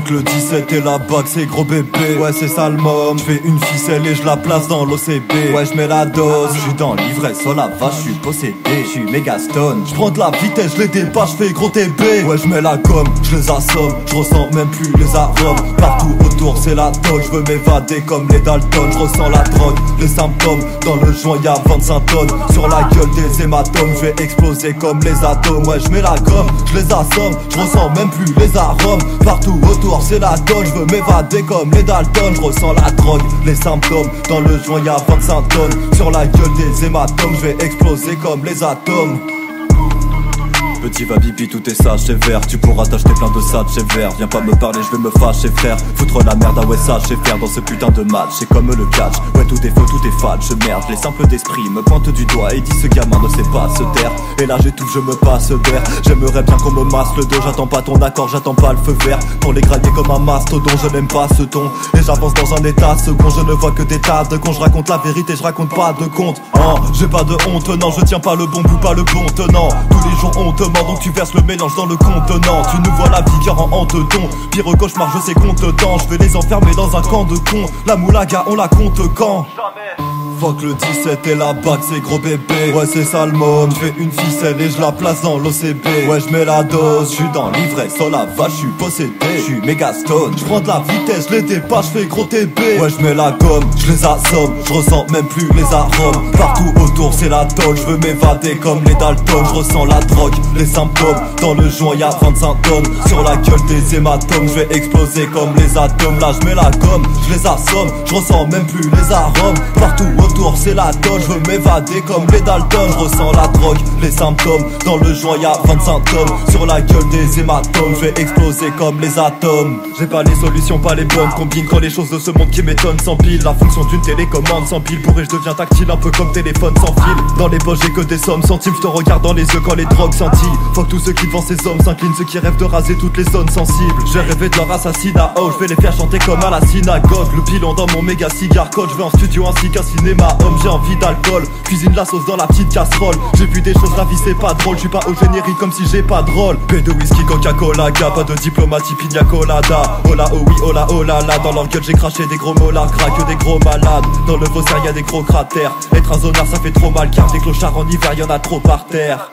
Fuck le 17 et la bague c'est gros bébé. Ouais c'est ça le mom. J'fais une ficelle et je la place dans l'OCB. Ouais j'mets la dose. J'suis dans l'ivresse, oh la vache j'suis possédé. J'suis méga stone. J'prends de la vitesse, j'les dépasse, j'fais gros TB. Ouais j'mets la gomme, j'les assomme. J'ressens même plus les arômes. Partout autour c'est la toge. J'veux m'évader comme les Dalton. J'ressens la drogue, les symptômes. Dans le joint y'a 25 tonnes. Sur la gueule des hématomes. J'vais exploser comme les atomes. Ouais j'mets la gomme, j'les assomme. J'ressens même plus les arômes. Partout autour c'est la toge. J'veux m'évader comme les Dalton. J'ressens la drogue, les symptômes. Dans le joint y'a 25 tonnes. Sur la gueule des hématomes. J'vais exploser comme les atomes. Petit va pipi, tout est sage, c'est vert. Tu pourras t'acheter plein de sacs, c'est vert. Viens pas me parler, je vais me fâcher frère. Foutre la merde, ah ouais ça, je sais faire dans ce putain de match. C'est comme le catch, ouais tout est faux, tout est fade. Je merde, les simples d'esprit me pointent du doigt et dit ce gamin ne sait pas se taire. Et là j'étouffe, je me passe d'air. J'aimerais bien qu'on me masse le dos. J'attends pas ton accord, j'attends pas le feu vert. Pour les grailler comme un mastodon, je n'aime pas ce ton. Et j'avance dans un état second, je ne vois que des tas de cons. Je raconte la vérité, je raconte pas de conte. J'ai pas de honte, non, je tiens pas le bon bout, pas le bon tenant. Tous les jours on te ment, donc tu verses le mélange dans le contenant. Tu nous vois la vigueur en hanteton. Pire cauchemar, je sais qu'on te tend. Je vais les enfermer dans un camp de cons. La moulaga, on la compte quand? Fuck le 17 et la bague c'est gros bébé. Ouais c'est ça le mom. J'fais une ficelle et je la place dans l'OCB. Ouais j'mets la dose, j'suis dans l'ivresse, oh la vache j'suis possédé. J'suis méga stone, j'prends de la vitesse, j'les dépasse, j'fais gros TB. Ouais j'mets la gomme, j'les assomme. J'ressens même plus les arômes. Partout autour c'est la tolle. J'veux m'évader comme les Dalton. J'ressens la drogue, les symptômes. Dans le joint y'a 25 tonnes. Sur la gueule des hématomes. J'vais exploser comme les atomes. Là j'mets la gomme, j'les assomme. J'ressens même plus les arômes. Partout autour c'est la toge, je veux m'évader comme les Dalton. Je ressens la drogue, les symptômes. Dans le joint y'a 25 tonnes. Sur la gueule des hématomes. Je vais exploser comme les atomes. J'ai pas les solutions, pas les bonnes. Combine quand les choses de ce monde qui m'étonnent sans pile. La fonction d'une télécommande sans pile. Pour et je deviens tactile un peu comme téléphone sans fil. Dans les poches j'ai que des sommes centimes. Je te regarde dans les yeux quand les drogues scintillent. Fuck tous ceux qui devant ces hommes s'inclinent. Ceux qui rêvent de raser toutes les zones sensibles. J'ai rêvé de leur assassinat. Oh je vais les faire chanter comme à la synagogue. Le pilon dans mon méga cigare code. Je vais en studio ainsi qu'un cinéma. J'ai envie d'alcool, cuisine la sauce dans la petite casserole. J'ai vu des choses, la vie c'est pas drôle. J'suis pas au générique comme si j'ai pas de rôle. Paix de whisky, Coca-Cola, pas de diplomatie, pina colada. Oh là oh oui, oh là là. Dans leur gueule j'ai craché des gros molars, craque des gros malades. Dans le Vauxerre y'a des gros cratères. Être un zonard ça fait trop mal car des clochards en hiver y'en a trop par terre.